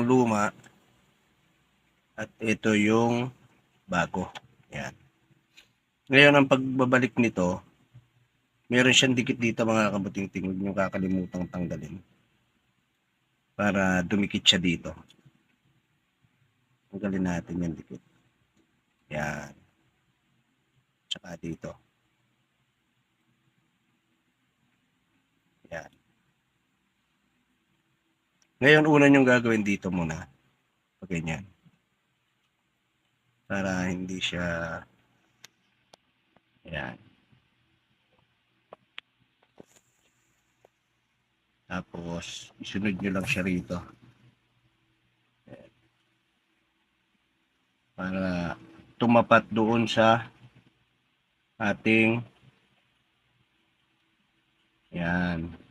yung luma at ito yung bago. Yan. Ngayon, ang pagbabalik nito, meron siyang dikit dito mga kabuting-ting. Huwag nyo kakalimutang tanggalin para dumikit siya dito. Tanggalin natin yung dikit. Yan. Tsaka dito. Yan. Ngayon, una nyong gagawin dito muna. Pag ganyan. Para hindi siya... Yan. Tapos, isunod nyo lang siya rito. Yan. Para tumapat doon sa ating... Yan.